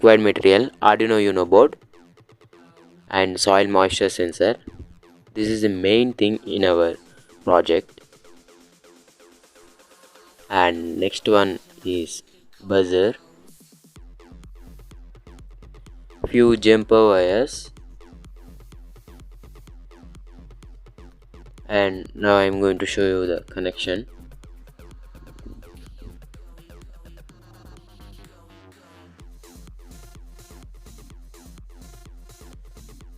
required material: Arduino Uno board and soil moisture sensor. This is the main thing in our project. And next one is buzzer, few jumper wires, and now I'm going to show you the connection.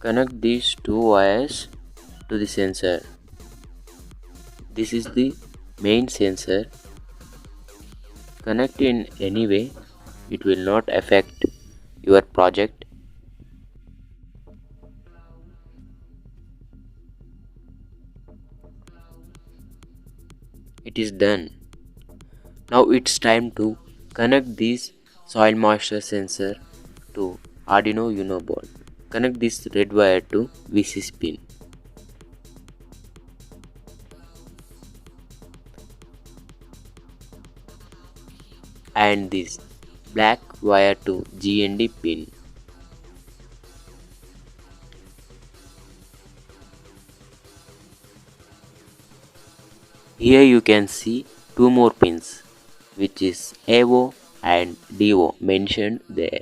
Connect these two wires to the sensor. This is the main sensor. Connect in any way, it will not affect your project. It is done. Now it's time to connect this soil moisture sensor to Arduino Uno board. Connect this red wire to VCC pin. And this black wire to GND pin. Here you can see two more pins, which is AO and DO mentioned there.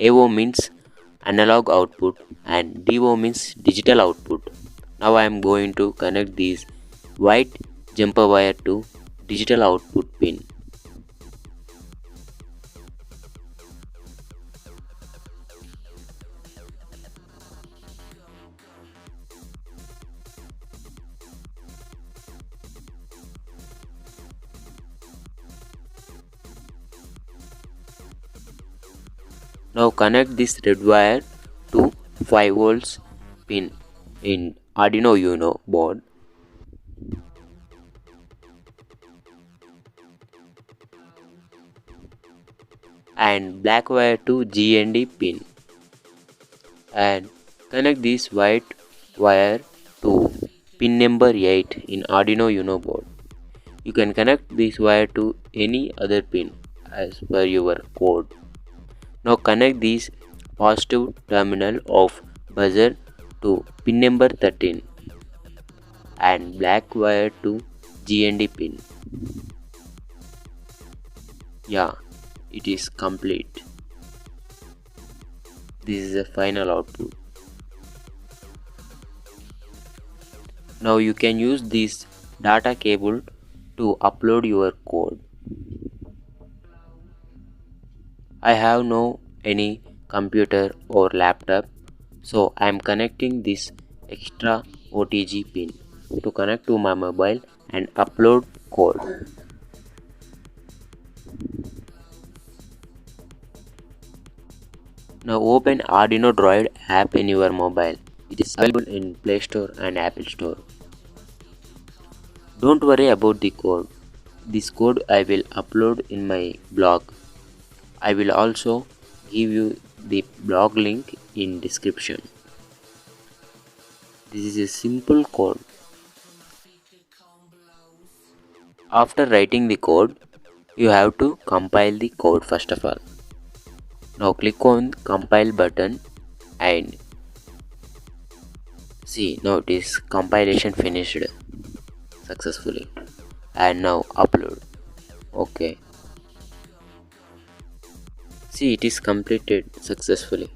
AO means analog output and DO means digital output. Now I am going to connect these white jumper wire to digital output pin. Now connect this red wire to 5 volts pin in Arduino Uno board. And black wire to GND pin. And connect this white wire to pin number 8 in Arduino Uno board. You can connect this wire to any other pin as per your code. Now connect this positive terminal of buzzer to pin number 13 and black wire to GND pin. Yeah, it is complete. This is the final output. Now you can use this data cable to upload your code. I have no any computer or laptop, so I am connecting this extra OTG pin to connect to my mobile and upload code. Now open Arduino Droid app in your mobile. It is available in Play Store and Apple Store. Don't worry about the code. This code I will upload in my blog. I will also give you the blog link in description. This is a simple code. After writing the code, you have to compile the code first of all. Now click on compile button and see, now it is compilation finished successfully. And now upload. Okay. See, it is completed successfully,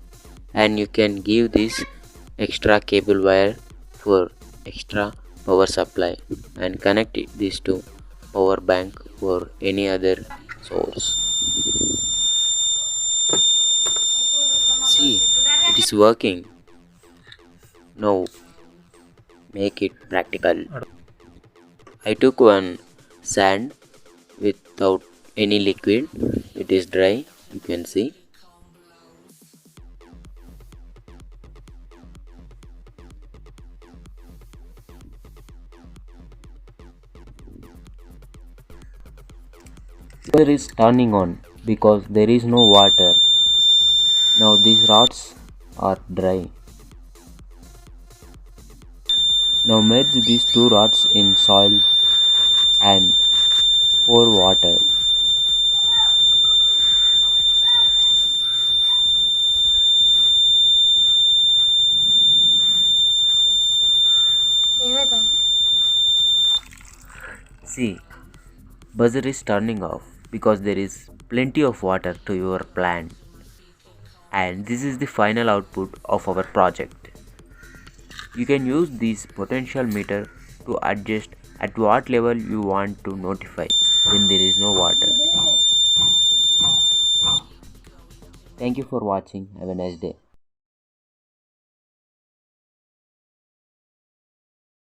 and you can give this extra cable wire for extra power supply and connect this to power bank or any other source. See, it is working. Now make it practical. I took one sand without any liquid. It is dry, you can see. Boiler is turning on because there is no water. Now these rods are dry. Now merge these two rods in soil and pour water. See, buzzer is turning off because there is plenty of water to your plant, and this is the final output of our project. You can use this potential meter to adjust at what level you want to notify when there is no water. Thank you for watching. Have a nice day.